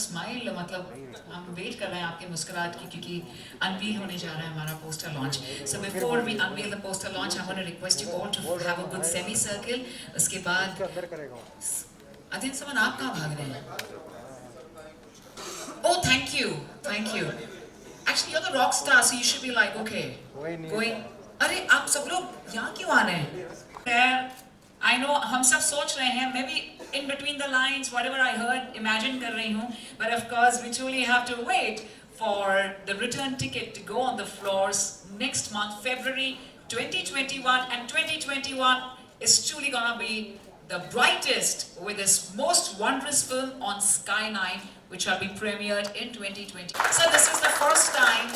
Smile मतलब हम wait कर रहे हैं आपके मुस्कुराहट की क्योंकि अनवील होने जा रहा है हमारा poster launch. So before we unveil the poster launch I want to request you all to have a good semi circle. उसके बाद अधीन समन आप कहाँ भाग रहे हैं? Oh, thank you. Actually, you're the rock star, so you should be like, okay, going. अरे आप सब लोग यहाँ क्यों आ रहे हैं? I know हम सब सोच रहे हैं, maybe in between the lines, whatever I heard, imagine कर रही हूँ, but of course we truly have to wait for the return ticket to go on the floors next month, February 2021, and 2021 is truly gonna be the brightest with this most wondrous film on Sky 9, which shall be premiered in 2020. So this is the first time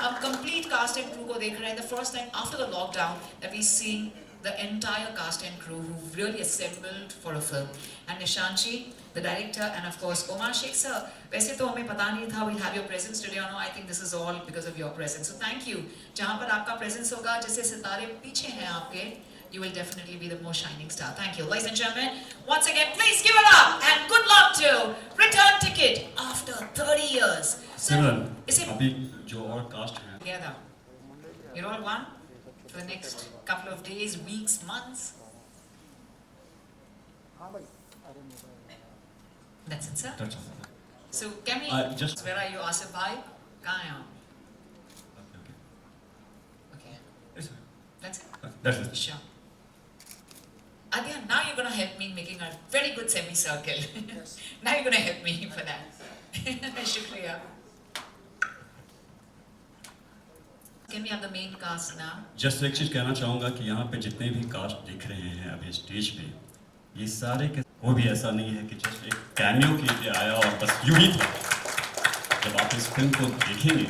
हम complete cast and crew को देख रहे हैं, the first time after the lockdown that we see the entire cast and crew who really assembled for a film. And Nishanchi, the director, and of course Omar Sheikh sir. वैसे तो हमें पता नहीं था we'll have your presence today or no. I think this is all because of your presence. So thank you. जहाँ पर आपका presence होगा, जैसे सितारे पीछे हैं आपके, you will definitely be the most shining star. Thank you. Ladies and gentlemen, once again, please give it up and good luck to Return Ticket after 30 years. Simran, is it अभी जो और cast हैं together? You're all one for the next couple of days, weeks, months. That's it, sir. That's all. So can we just where are you, Asif bhai? कहाँ हैं आप? Okay. That's it. That's it. Sure. Again, now you're going to help me in making a very good semicircle. Yes. Now you're going to help me for that. Shukriya. Can we have the main cast now? Just एक चीज कहना चाहूँगा कि यहाँ पे जितने भी cast दिख रहे हैं अभी स्टेज पे, ये सारे के वो भी ऐसा नहीं है कि जस्ट एक कैमियो के लिए आया और बस यूं ही था. जब आप इस फिल्म को देखेंगे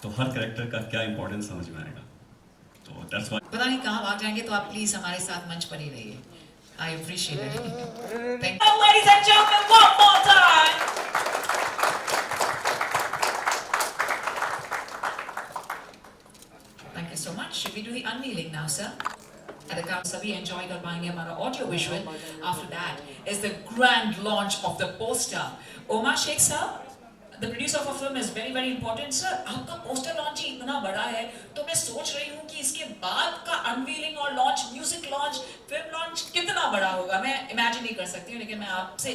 तो हर कैरेक्टर का क्या इम्पोर्टेंस समझ में आएगा. तो दैट्स व्हाई पता नहीं कहाँ भाग जाएंगे, तो आप प्लीज हमारे साथ मंच पर ही रहिए. I appreciate it. Thank you. Ladies and gentlemen, one more time. Thank you so much. Should we do the unveiling now, sir? At the count, सभी enjoy कर पाएंगे हमारा audio visual. After that is the grand launch of the poster. Omar Sheikh sir, the producer of a film is very very important. Sir, आपका poster launch ही इतना बड़ा है, तो मैं सोच रही हूँ कि इसके बाद का unveiling और launch, music launch, film launch कितना बड़ा होगा. मैं imagine नहीं कर सकती हूँ, लेकिन मैं आपसे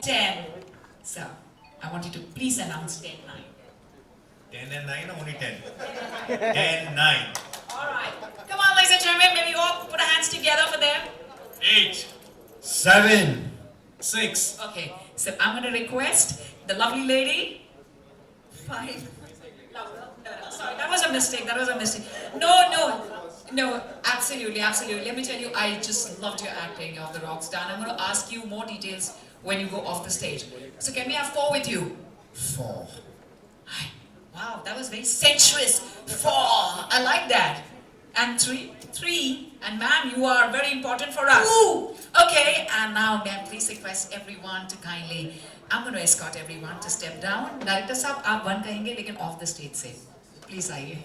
10. Sir, I want you to please announce 10, 9. 10 and 9 or only 10? 10, 9. Alright. Come on, ladies and gentlemen, maybe all put our hands together for them. 8, 7, 6. Okay, so I'm going to request the lovely lady. 5. No, sorry, that was a mistake. No, absolutely. Let me tell you, I just loved your acting of the rock star. And I'm going to ask you more details when you go off the stage. So can we have 4 with you? 4. Wow, that was very sensuous. 4, I like that. And 3. And ma'am, you are very important for us. Ooh. Okay, and now ma'am, please request everyone to kindly, I'm going to escort everyone to step down. Director साहब, आप 1 कहेंगे, लेकिन off the stage से. Please आइए.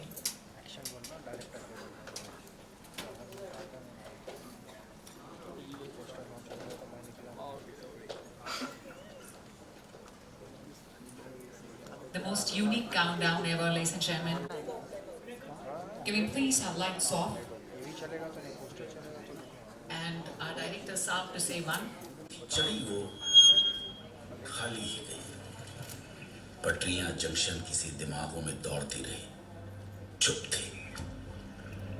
The most unique countdown ever, ladies and gentlemen. Can we please have lights off? And our director Saab to say 1. चढ़ी वो खाली ही गई. पटरियां जंक्शन किसी दिमागों में दौड़ती रही. चुप थी,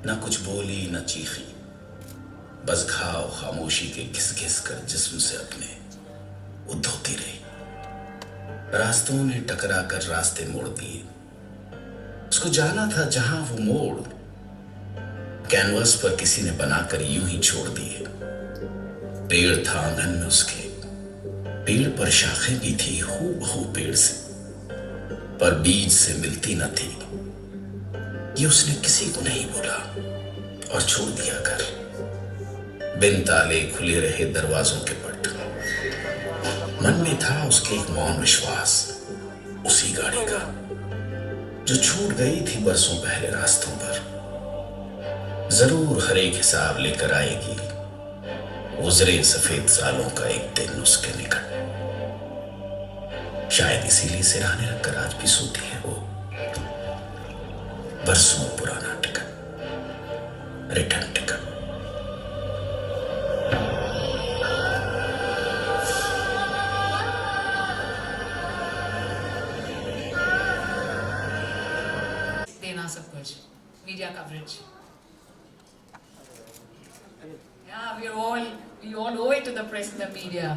न कुछ बोली न चीखी. बस घाव खामोशी के घिस घिस कर जिस्म से अपने वो धोती रही. रास्तों ने टकरा कर रास्ते मोड़ दिए. उसको जाना था जहां वो मोड़ कैनवास पर किसी ने बनाकर यूं ही छोड़ दिए. पेड़ था आंगन में उसके, पेड़ पर शाखें भी थी हूबहू पेड़ से, पर बीज से मिलती न थी. ये उसने किसी को नहीं बोला और छोड़ दिया घर. बिन ताले खुले रहे दरवाजों के पट. मन में था उसके एक मौन विश्वास उसी गाड़ी का जो छूट गई थी बरसों पहले रास्तों पर. जरूर हर एक हिसाब लेकर आएगी गुजरे सफेद सालों का एक दिन उसके निकट. शायद इसीलिए सिरहाने रखकर आज भी सूती है वो बरसों पुराना टिकट, रिटर्न टिकट। देना सब कुछ media coverage. Yeah, we all owe it to the press and the media.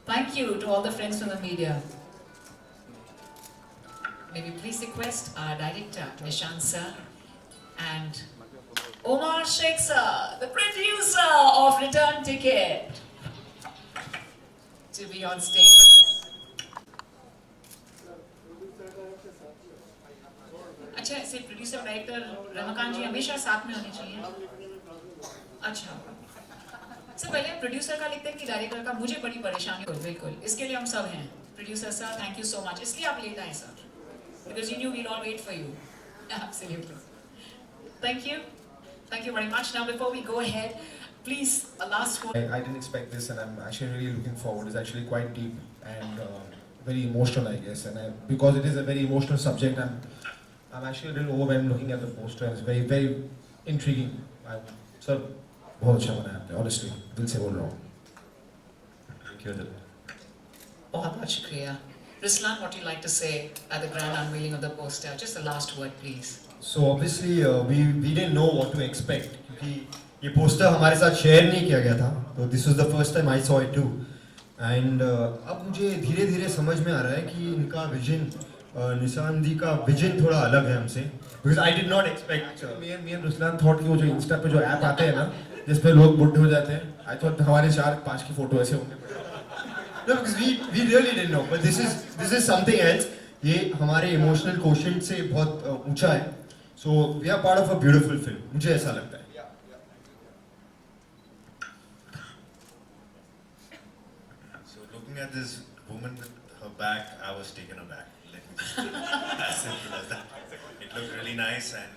Thank you to all the friends from the media. May we please request our director, Nishant sir, and Omar Sheikh sir, the producer of Return Ticket, to be on stage with us. अच्छा, ऐसे producer director Ramakant जी हमेशा साथ में होने चाहिए। अच्छा, sir पहले producer का लिखते हैं कि डायरेक्टर का? मुझे बड़ी परेशानी हो। बिल्कुल, इसके लिए हम सब हैं। Producer sir, thank you so much. इसलिए आप लेट आए sir, because you knew we'll all wait for you. Absolutely. Thank you very much. Now before we go ahead, please a last word. I didn't expect this, and I'm actually really looking forward. It's actually quite deep and very emotional, I guess. And because it is a very emotional subject, I'm actually a little overwhelmed looking at the poster. It's very, very intriguing. Sir, बहुत अच्छा बना है आपने, honestly, दिल से बोल रहा हूँ. Thank you. बहुत शुक्रिया। Ruslan, what do you like to say at the grand unveiling of the poster? Just the last word, please. So obviously we didn't know what to expect क्योंकि ये पोस्टर हमारे साथ शेयर नहीं किया गया था, तो this was the first time I saw it too. And अब मुझे धीरे धीरे समझ में आ रहा है कि इनका विजन, निशान दी का विजन थोड़ा अलग है हमसे, because I did not expect. Me and Ruslan thought कि वो जो इंस्टा पे जो ऐप आते हैं ना, जिसपे लोग बुढ़े हो जाते हैं, I thought हमारे 4-5 की फोटो ऐसे होंगे. No, because we really didn't know, but this is something else. ये हमारे इमोशनल क्वोशेंट से बहुत ऊंचा है. So we are part of a beautiful film. मुझे ऐसा लगता है. So looking at this woman with her back, I was taken aback. Let me just as simple as that. It looked really nice, and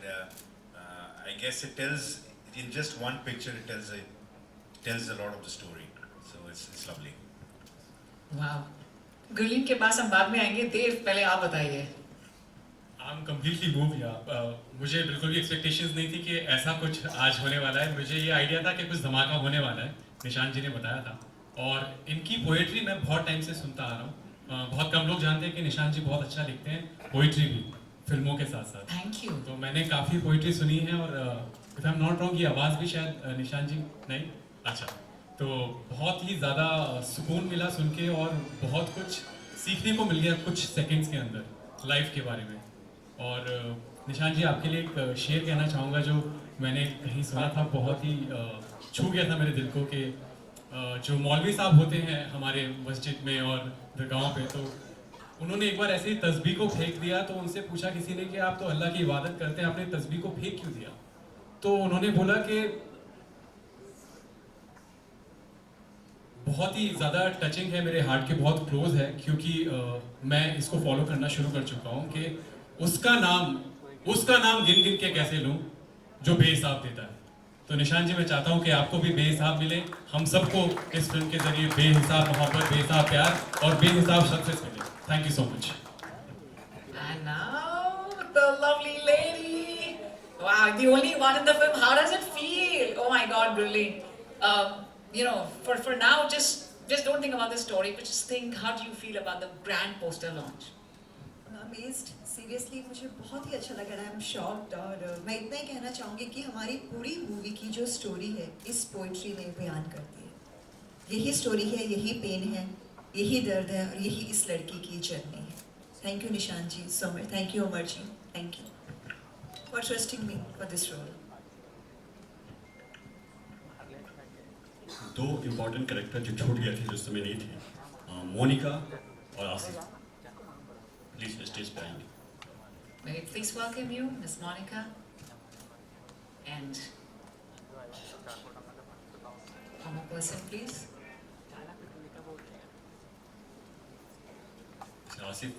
I guess it tells in just one picture. It tells a lot of the story. So it's lovely. Wow. Gurleen के पास हम बाद में आएंगे। देव, पहले आप बताइए। I'm completely moved यार। मुझे बिल्कुल भी एक्सपेक्टेशंस नहीं थी कि ऐसा कुछ आज होने वाला है। मुझे ये आइडिया था कि कुछ धमाका होने वाला है, निशान जी ने बताया था। और इनकी पोएट्री मैं बहुत टाइम से सुनता आ रहा हूँ। बहुत कम लोग जानते हैं कि निशान जी बहुत अच्छा लिखते हैं, पोएट्री भी फिल्मों के साथ साथ। Thank you. तो मैंने काफ़ी पोएट्री सुनी है और if I am not wrong, ये आवाज़ भी शायद निशान जी नहीं, अच्छा, तो बहुत ही ज़्यादा सुकून मिला सुन के और बहुत कुछ सीखने को मिल गया कुछ सेकंड्स के अंदर लाइफ के बारे में। और निशान जी, आपके लिए एक शेर कहना चाहूँगा जो मैंने कहीं सुना था, बहुत ही छू गया था मेरे दिल को, कि जो मौलवी साहब होते हैं हमारे मस्जिद में और दरगाहों पे, तो उन्होंने एक बार ऐसे ही तस्बीह को फेंक दिया। तो उनसे पूछा किसी ने कि आप तो अल्लाह की इबादत करते हैं, आपने तस्बीह को फेंक क्यों दिया? तो उन्होंने बोला कि बहुत ही ज़्यादा टचिंग है, मेरे हार्ट के बहुत क्लोज है, क्योंकि मैं इसको फॉलो करना शुरू कर चुका हूँ कि उसका नाम गिन गिन के कैसे लूँ जो बेहिसाब देता है। तो निशान जी, मैं चाहता हूँ कि आपको भी बेहिसाब मिले, हम सबको इस फिल्म के जरिए बेहिसाब मोहब्बत, बेहिसाब प्यार और बेहिसाब सक्सेस मिले। Thank you so much. And now the lovely lady. Wow, the only one in the film. How does it feel? Oh my God, Gurleen. You know, for now, just don't think about the story, but just think, how do you feel about the grand poster launch? Amazed, seriously मुझे बहुत ही अच्छा लगा। I am shocked. और मैं इतना ही कहना चाहूँगी कि हमारी पूरी मूवी की जो स्टोरी है इस पोइट्री में बयान करती है। यही स्टोरी है, यही पेन है, यही दर्द है और यही इस लड़की की जर्नी है। Thank you Nishan ji so much, thank you Amar ji, thank you for trusting me for this role. दो इम्पोर्टेंट कैरेक्टर जो छूट गए थे, जो समय नहीं थे, मोनिका और आसिफ, प्लीज स्टेज पे आएंगे। May we please welcome you, Miss Monica, and one more person, please. Asif,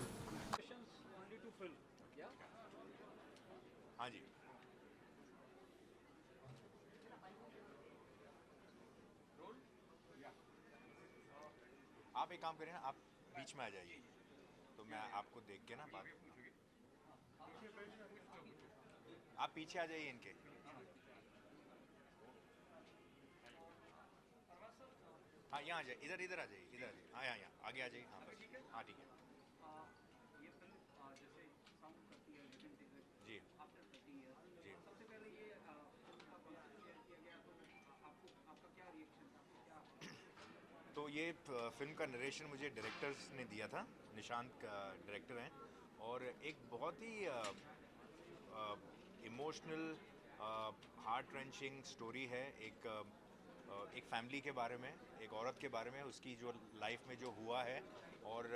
हाँ जी। आप एक काम करें ना, आप बीच में आ जाइए तो आपको देख के ना बात आप पीछे आ जाइए इनके हाँ यहाँ आ जाइए इधर इधर आ जाइए इधर आ जाइए हाँ यहाँ आगे आ जाइए हाँ बस हाँ ठीक है ये फिल्म जैसे साउंड करती है जी आफ्टर 30 ईयर्स जी सबसे पहले ये फिल्म का कॉन्सेप्ट शेयर किया गया तो आपका क्या रिएक्शन था क्या तो ये फिल्म का नरेशन मुझे डायरेक्टर्स ने दिया था निशांत का डायरेक्टर हैं और एक बहुत ही इमोशनल हार्ट रेंचिंग स्टोरी है एक फैमिली के बारे में एक औरत के बारे में उसकी जो लाइफ में जो हुआ है और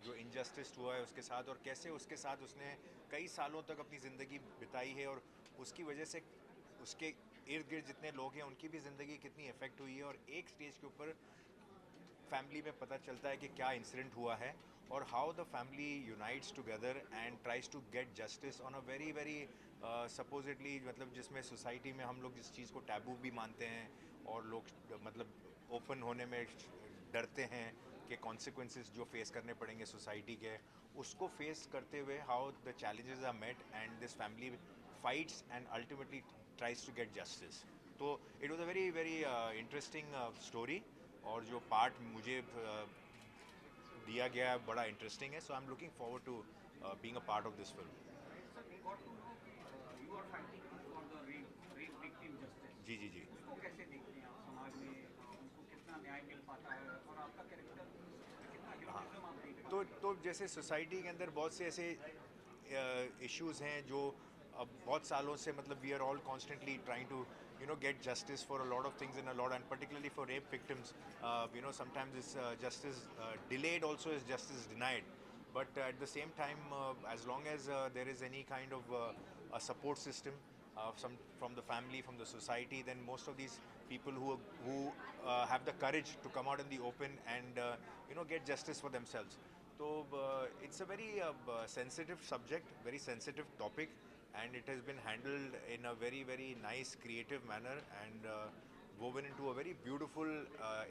जो इनजस्टिस हुआ है उसके साथ और कैसे उसके साथ उसने कई सालों तक अपनी ज़िंदगी बिताई है और उसकी वजह से उसके इर्द गिर्द जितने लोग हैं उनकी भी ज़िंदगी कितनी इफ़ेक्ट हुई है और एक स्टेज के ऊपर फैमिली में पता चलता है कि क्या इंसिडेंट हुआ है और how the family unites together and tries to get justice on a very very supposedly मतलब जिसमें सोसाइटी में हम लोग जिस चीज़ को टैबू भी मानते हैं और लोग मतलब ओपन होने में डरते हैं कि कॉन्सिक्वेंसेस जो फेस करने पड़ेंगे सोसाइटी के उसको फेस करते हुए how the challenges are met and this family fights and ultimately tries to get justice तो it was a very very interesting story और जो पार्ट मुझे दिया गया है बड़ा इंटरेस्टिंग है so I am looking forward to being a part of this film sir we got to know कि you are fighting for the rape victim justice जी जी जी उसको कैसे देखते हैं आप समाज में उनको कितना न्याय मिल पाता है और आपका कैरेक्टर कितना हीरोइज्म आप देख पाते हैं तो जैसे सोसाइटी के अंदर बहुत से ऐसे इश्यूज हैं जो अब बहुत सालों से मतलब we are all constantly trying to get justice for a lot of things in a lot and particularly for rape victims sometimes it's justice delayed also is justice denied but at the same time as long as there is any kind of a support system from the family from the society then most of these people who have the courage to come out in the open and get justice for themselves so it's a very sensitive subject very sensitive topic and it has been handled in a very very nice creative manner and woven into a very beautiful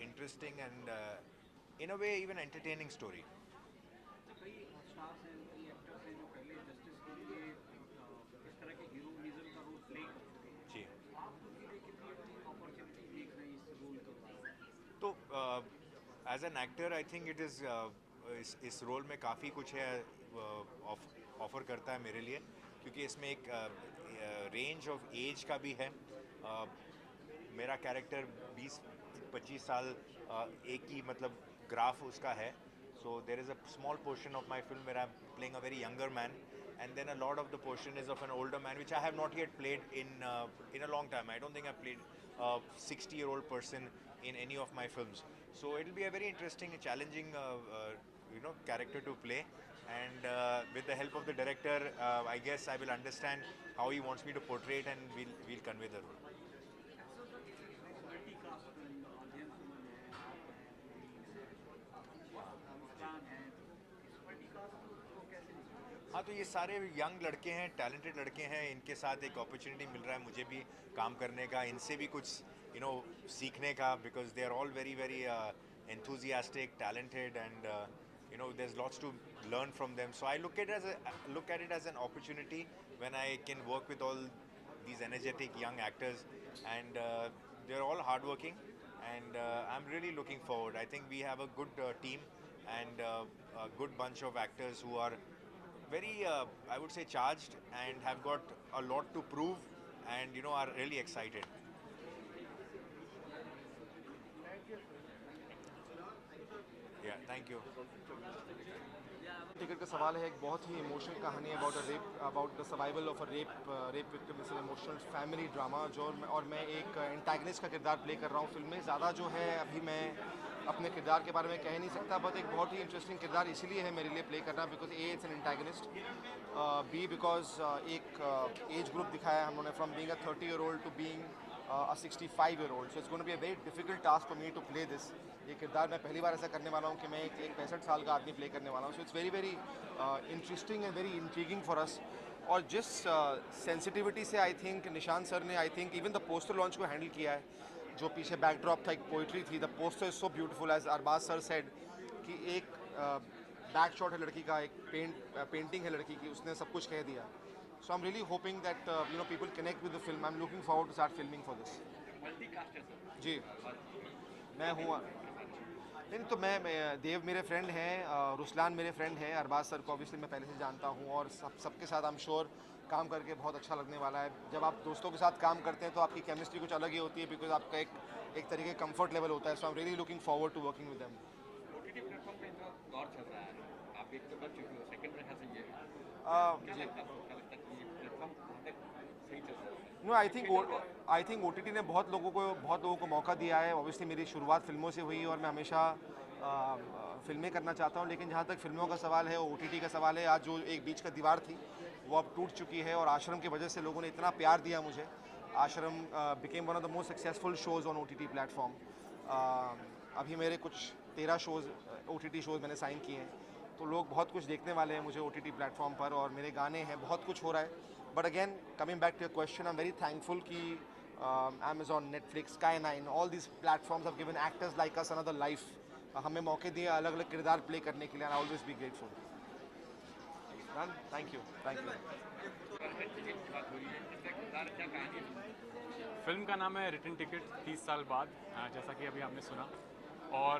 interesting and in a way even entertaining story तो कई stars हैं कई actors हैं जो पहले justice के लिए इस तरह के हीरोइज्म का रोल प्ले कर चुके हैं जी आप उनके लिए कितनी बड़ी अपॉर्चुनिटी देख रहे हैं इस रोल के बाद तो as an actor I think it is इस रोल में काफ़ी कुछ है ऑफर करता है मेरे लिए क्योंकि इसमें एक रेंज ऑफ एज का भी है मेरा कैरेक्टर 20-25 साल एक ही मतलब ग्राफ उसका है so there is a small portion of my film where I am playing a very younger man and then a lot of the portion is of an older man which I have not yet played in a long time. I don't think I've played a 60-year-old person in any of my films. So it will be a very interesting and challenging character to play and with the help of the director I guess I will understand how he wants me to portray it and we'll convey the role. Multi cast audience में आप मुस्कान हैं इस multi cast को कैसे हाँ तो ये सारे यंग लड़के हैं टैलेंटेड लड़के हैं इनके साथ एक अपॉर्चुनिटी मिल रहा है मुझे भी काम करने का इनसे भी कुछ सीखने का because they are all very very enthusiastic talented and there's lots to learn from them so I look at it as an opportunity when I can work with all these energetic young actors and they're all hardworking and I'm really looking forward. I think we have a good team and a good bunch of actors who are very I would say charged and have got a lot to prove and are really excited. Yeah, thank you. Ticket का सवाल है एक बहुत ही emotional कहानी है about the survival of a rape victim is an emotional family drama जो और मैं एक एंटागनिस्ट का किरदार प्ले कर रहा हूँ फिल्म में ज़्यादा जो है अभी मैं अपने किरदार के बारे में कह नहीं सकता बट एक बहुत ही इंटरेस्टिंग किरदार इसीलिए है मेरे लिए प्ले करना because uh it's an antagonist be because एक एज ग्रुप दिखाया है हम लोगों ने from being a 30-year-old to being a 65-year-old. So it's going to be a very difficult task for me to play this. ये किरदार मैं पहली बार ऐसा करने वाला हूँ कि मैं एक 65 साल का आदमी प्ले करने वाला हूँ. So it's very very interesting and very intriguing for us. और जिस सेंसिटिविटी से आई थिंक निशांत सर ने I think even the poster launch को हैंडल किया है जो पीछे बैकड्रॉप था एक पोइट्री थी the poster is so beautiful as Arbaaz sir said कि एक बैक शॉट है लड़की का, एक पेंटिंग है लड़की की, उसने सब कुछ कह दिया. So I'm really hoping that people connect with the film. I'm looking forward to start filming for this. Multi cast है सर. जी, मैं हूँ. नहीं तो मैं देव मेरे फ्रेंड हैं, रुसलान मेरे फ्रेंड हैं, अरबाज सर को ऑब्वियसली मैं पहले से जानता हूँ और सबके साथ आई एम श्योर काम करके बहुत अच्छा लगने वाला है. जब आप दोस्तों के साथ काम करते हैं तो आपकी केमिस्ट्री कुछ अलग ही होती है, बिकॉज आपका एक तरीके का कंफर्ट लेवल होता है. So I am really looking forward to working with them. OTT platform पे इनका दौर चल रहा है, आप एक तो कर चुके हो, सेकंड मेरे ख्याल से ये है. क्या लगता है आपको, क्या लगता है कि ये प्लेटफॉर्म सही चल रहा है? नो, आई थिंक OTT ने बहुत लोगों को मौका दिया है. ऑब्वियसली मेरी शुरुआत फिल्मों से हुई और मैं हमेशा फिल्में करना चाहता हूँ, लेकिन जहाँ तक फिल्मों का सवाल है, OTT का सवाल है, आज जो एक बीच का दीवार थी वो अब टूट चुकी है और आश्रम की वजह से लोगों ने इतना प्यार दिया मुझे. आश्रम became one of the most successful shows on OTT platform. अभी मेरे कुछ 13 शोज़ OTT शोज़ मैंने साइन किए हैं, तो लोग बहुत कुछ देखने वाले हैं मुझे OTT प्लेटफॉर्म पर और मेरे गाने हैं, बहुत कुछ हो रहा है. But again coming back to your question, I am very thankful कि Amazon, Netflix, Sky9, all this platforms have given actors like us another life. हमें मौके दिए अलग अलग किरदार प्ले करने के लिए. I always be grateful. Thank you. Film का नाम है रिटर्न टिकट, 30 साल बाद, जैसा कि अभी आपने सुना. और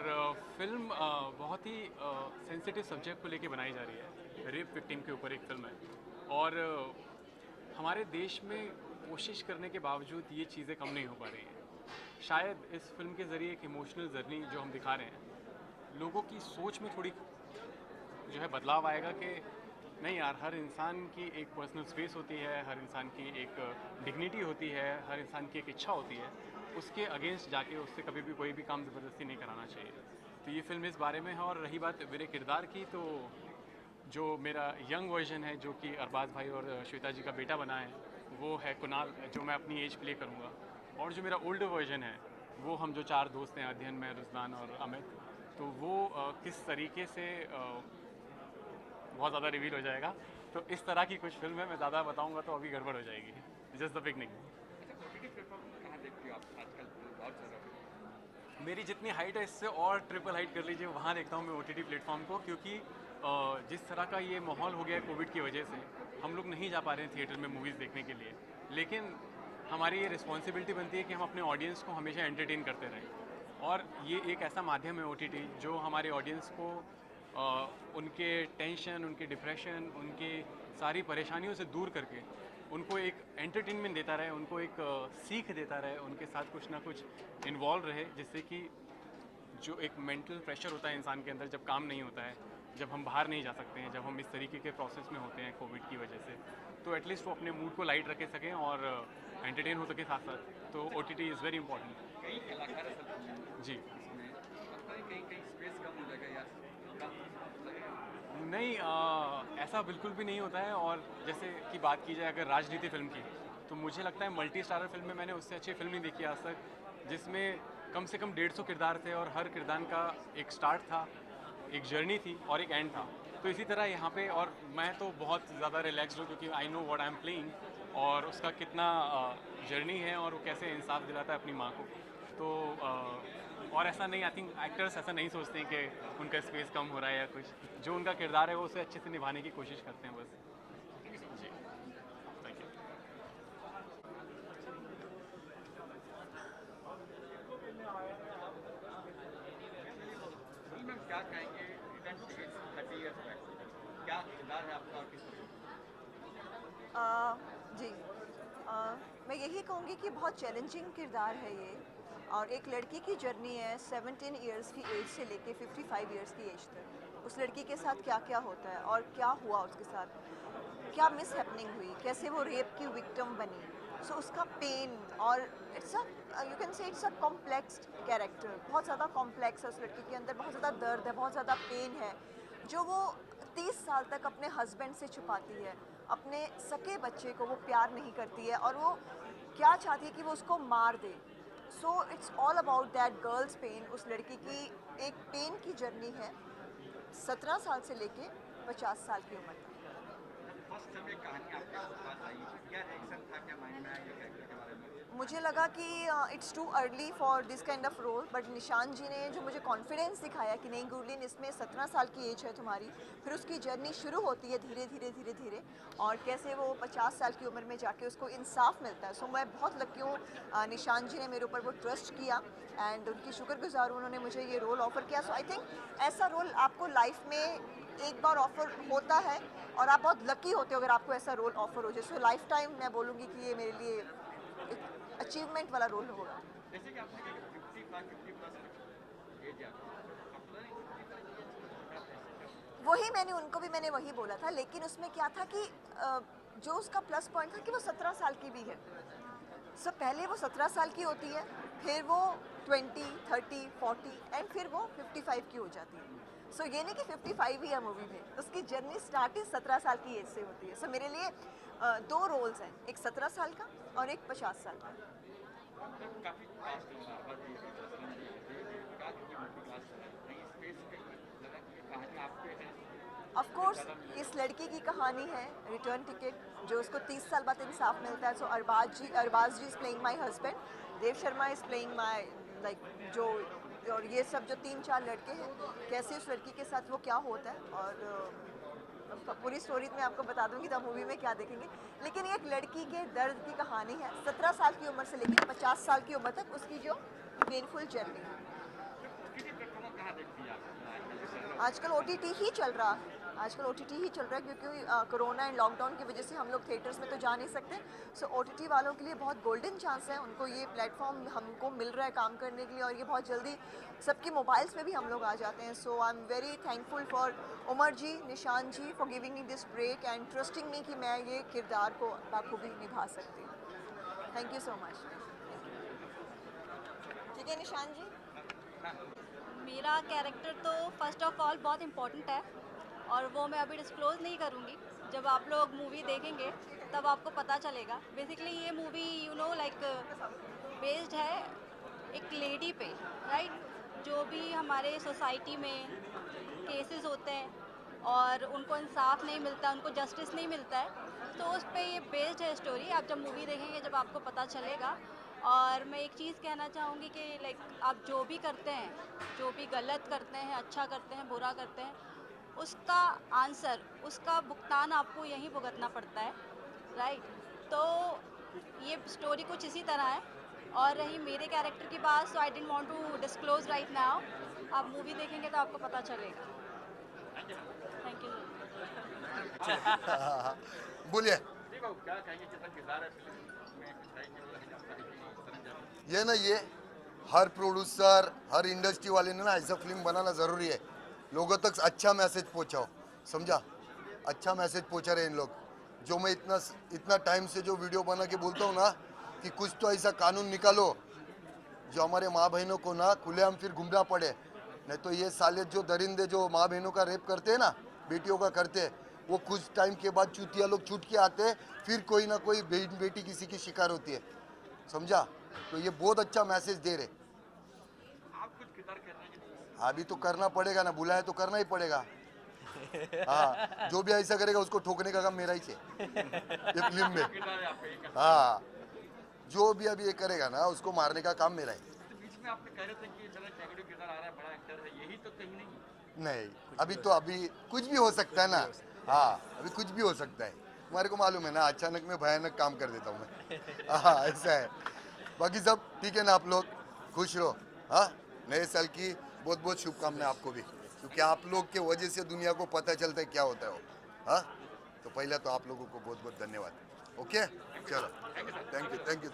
फिल्म बहुत ही सेंसिटिव सब्जेक्ट को लेके बनाई जा रही है. रेप विक्टिम के ऊपर एक फिल्म है और हमारे देश में कोशिश करने के बावजूद ये चीज़ें कम नहीं हो पा रही हैं. शायद इस फिल्म के ज़रिए एक इमोशनल जर्नी जो हम दिखा रहे हैं, लोगों की सोच में थोड़ी जो है बदलाव आएगा कि नहीं यार, हर इंसान की एक पर्सनल स्पेस होती है, हर इंसान की एक डिग्निटी होती है, हर इंसान की एक इच्छा होती है. उसके अगेंस्ट जाके उससे कभी भी कोई भी काम ज़बरदस्ती नहीं कराना चाहिए. तो ये फिल्म इस बारे में है. और रही बात मेरे किरदार की, तो जो मेरा यंग वर्जन है, जो कि अरबाज भाई और श्वेता जी का बेटा बना है, वो है कुणाल, जो मैं अपनी एज प्ले करूँगा. और जो मेरा ओल्डर वर्जन है, वो हम जो 4 दोस्त हैं, अध्ययन में, रुजलान और अमित, तो वो किस तरीके से बहुत ज़्यादा रिवील हो जाएगा. तो इस तरह की कुछ फिल्म है, मैं ज़्यादा बताऊँगा तो अभी गड़बड़ हो जाएगी. Just the beginning. अच्छा, ओटीटी प्लेटफॉर्म कहाँ देखते हो आप आजकल, बहुत चल रहा है? मेरी जितनी हाइट है इससे और ट्रिपल हाइट कर लीजिए, वहाँ देखता हूँ मैं OTT प्लेटफॉर्म को. क्योंकि जिस तरह का ये माहौल हो गया है कोविड की वजह से, हम लोग नहीं जा पा रहे हैं थिएटर में मूवीज़ देखने के लिए. लेकिन हमारी ये रिस्पॉन्सिबिलिटी बनती है कि हम अपने ऑडियंस को हमेशा एंटरटेन करते रहें. और ये एक ऐसा माध्यम है OTT जो हमारे ऑडियंस को उनके टेंशन, उनके डिप्रेशन, उनके सारी परेशानियों से दूर करके उनको एक एंटरटेनमेंट देता रहे, उनको एक सीख देता रहे, उनके साथ कुछ ना कुछ इन्वॉल्व रहे, जिससे कि जो एक मेंटल प्रेशर होता है इंसान के अंदर जब काम नहीं होता है, जब हम बाहर नहीं जा सकते हैं, जब हम इस तरीके के प्रोसेस में होते हैं कोविड की वजह से, तो एटलीस्ट वो अपने मूड को लाइट रख सकें और एंटरटेन हो सके साथ साथ. तो OTT इज़ वेरी इंपॉर्टेंट. कई कलाकार हैं सर जी. इसमें, लगता है कहीं स्पेस कम हो जाएगा यार? नहीं, ऐसा बिल्कुल भी नहीं होता है. और जैसे कि बात की जाए अगर राजनीति फिल्म की, तो मुझे लगता है मल्टी स्टारर फिल्म में मैंने उससे अच्छी फिल्म नहीं देखी आज तक, जिसमें कम से कम 150 किरदार थे और हर किरदार का एक स्टार्ट था, एक जर्नी थी और एक एंड था. तो इसी तरह यहाँ पे, और मैं तो बहुत ज़्यादा रिलैक्स्ड हूँ क्योंकि I know what I am playing और उसका कितना जर्नी है और वो कैसे इंसाफ दिलाता है अपनी माँ को. तो और ऐसा नहीं, आई थिंक एक्टर्स ऐसा नहीं सोचते हैं कि उनका स्पेस कम हो रहा है या कुछ. जो उनका किरदार है वो उसे अच्छे से निभाने की कोशिश करते हैं बस. जी, थैंक यू. फिल्म में क्या कहेंगे रिटर्न टिकट 30 ईयर्स बैक, क्या किरदार है आपका और किस तरह? जी, मैं यही कहूँगी कि बहुत चैलेंजिंग किरदार है ये, और एक लड़की की जर्नी है 17 इयर्स की एज से लेके 55 इयर्स की एज तक. उस लड़की के साथ क्या क्या होता है और क्या हुआ उसके साथ, क्या मिस हैपनिंग हुई, कैसे वो रेप की विक्टिम बनी. सो उसका पेन, और it's a you can say it's a complex character. बहुत ज़्यादा कॉम्प्लेक्स है उस लड़की के अंदर, बहुत ज़्यादा दर्द है, बहुत ज़्यादा पेन है, जो वो 30 साल तक अपने हस्बैंड से छुपाती है. अपने सके बच्चे को वो प्यार नहीं करती है और वो क्या चाहती है कि वो उसको मार दे. So it's all about that girl's pain. उस लड़की की एक पेन की जर्नी है 17 साल से लेके 50 साल की उम्र तक. फर्स्ट जब ये कहानी आपके पास आई क्या रिएक्शन था, क्या माइंड में आया ये कैरेक्टर के बारे में? मुझे लगा कि it's too early for this kind of role, but Nishan ji ने जो मुझे कॉन्फिडेंस दिखाया कि नहीं गुरलीन, इसमें 17 साल की एज है तुम्हारी, फिर उसकी जर्नी शुरू होती है धीरे धीरे धीरे धीरे, और कैसे वो 50 साल की उम्र में जाके उसको इंसाफ मिलता है। सो मैं बहुत लकी हूँ, निशान जी ने मेरे ऊपर वो ट्रस्ट किया एंड उनकी शुक्रगुजार हूँ, उन्होंने मुझे ये रोल ऑफ़र किया। सो आई थिंक ऐसा रोल आपको लाइफ में एक बार ऑफ़र होता है और आप बहुत लकी होते हो अगर आपको ऐसा रोल ऑफ़र हो जाए। सो लाइफ टाइम मैं बोलूँगी कि ये मेरे लिए एक अचीवमेंट वाला रोल होगा। जैसे कि आपने कहा कि 50 प्लस एज है, वही मैंने वही बोला था, लेकिन उसमें क्या था कि जो उसका प्लस पॉइंट था कि वो 17 साल की भी है। सो पहले वो 17 साल की होती है, फिर वो 20, 30, 40 एंड फिर वो 55 की हो जाती है। सो ये नहीं कि 55 ही है मूवी में, उसकी जर्नी स्टार्ट ही 17 साल की एज से होती है। सो मेरे लिए 2 रोल्स हैं, एक 17 साल का और एक 50 साल का। काफी कास्ट है, बार-बार ये कहा कि मूवी कास्ट है, नहीं स्पेस पे लगा कि कहानी आप पे है। ऑफ कोर्स इस लड़की की कहानी है रिटर्न टिकट, जो उसको 30 साल बाद इंसाफ मिलता है। So Arbaaz ji is playing my husband, Dev Sharma is playing my like जो, और ये सब जो 3-4 लड़के हैं, कैसे उस लड़की के साथ वो क्या होता है, और पूरी स्टोरी मैं आपको बता दूंगी तो मूवी में क्या देखेंगे। लेकिन ये एक लड़की के दर्द की कहानी है, 17 साल की उम्र से लेकर 50 साल की उम्र तक उसकी जो पेनफुल जर्नी है। किसी प्लेटफॉर्म पर कहाँ देखती हैं आप? आजकल OTT ही चल रहा है, क्योंकि कोरोना एंड लॉकडाउन की वजह से हम लोग थिएटर्स में तो जा नहीं सकते। सो OTT वालों के लिए बहुत गोल्डन चांस है, उनको ये प्लेटफॉर्म हमको मिल रहा है काम करने के लिए, और ये बहुत जल्दी सबकी मोबाइल्स में भी हम लोग आ जाते हैं। So I am very thankful for Umar ji, Nishan ji for giving me this break and trusting me कि मैं ये किरदार को बाखूबी निभा सकती हूँ। Thank you so much. ठीक है निशान जी। मेरा कैरेक्टर तो फर्स्ट ऑफ ऑल बहुत इम्पोर्टेंट है, और वो मैं अभी डिस्क्लोज़ नहीं करूँगी, जब आप लोग मूवी देखेंगे तब आपको पता चलेगा। बेसिकली ये मूवी लाइक बेस्ड है एक लेडी पे, राइट, जो भी हमारे सोसाइटी में केसेस होते हैं और उनको इंसाफ नहीं मिलता, उनको जस्टिस नहीं मिलता है, तो उस पे ये बेस्ड है स्टोरी। आप जब मूवी देखेंगे जब आपको पता चलेगा। और मैं एक चीज़ कहना चाहूँगी कि लाइक आप जो भी करते हैं, जो भी गलत करते हैं, अच्छा करते हैं, बुरा करते हैं, उसका आंसर, उसका भुगतान आपको यहीं भुगतना पड़ता है, राइट। तो ये स्टोरी कुछ इसी तरह है। और रही मेरे कैरेक्टर की बात, so I didn't want to disclose right now, आप मूवी देखेंगे तो आपको पता चलेगा। Thank you. बोलिए। क्या कहेंगे, कितना किरदार है फिल्म में, कुछ है ये ना, ये हर प्रोड्यूसर, हर इंडस्ट्री वाले ने ना ऐसा फिल्म बनाना ज़रूरी है, लोगों तक अच्छा मैसेज पहुंचाओ, समझा। अच्छा मैसेज पहुंचा रहे इन लोग। जो मैं इतना टाइम से जो वीडियो बना के बोलता हूँ ना कि कुछ तो ऐसा कानून निकालो जो हमारे माँ बहनों को ना खुलेआम फिर घूमना पड़े, नहीं तो ये साले जो दरिंदे जो माँ बहनों का रेप करते हैं ना, बेटियों का करते हैं, वो कुछ टाइम के बाद चूतिया लोग छूट के आते हैं, फिर कोई ना कोई बेटी किसी की शिकार होती है, समझा। तो ये बहुत अच्छा मैसेज दे रहे। आप कुछ किरदार कर रहे हैं? अभी तो करना पड़ेगा ना, बुलाया तो करना ही पड़ेगा। हाँ, जो भी ऐसा करेगा उसको ठोकने का काम मेरा ही है ये फिल्म में। हाँ, जो भी अभी ये करेगा ना उसको मारने का काम मेरा है। तो बीच में आपने कह रहे थे कि मेरा नेगेटिव किरदार आ रहा है, बड़ा एक्टर है, यही तो कहीं नहीं। अभी कुछ भी हो सकता है ना। हाँ, अभी कुछ भी हो सकता है, तुम्हारे को मालूम है ना, अचानक में भयानक काम कर देता हूँ मैं। हाँ, ऐसा है। बाकी सब ठीक है ना, आप लोग खुश रहो। हाँ, नए साल की बहुत बहुत शुभकामनाएं आपको भी, क्योंकि आप लोग के वजह से दुनिया को पता चलता है क्या होता है वो। हाँ, तो पहले तो आप लोगों को बहुत बहुत धन्यवाद। ओके, चलो, थैंक यू।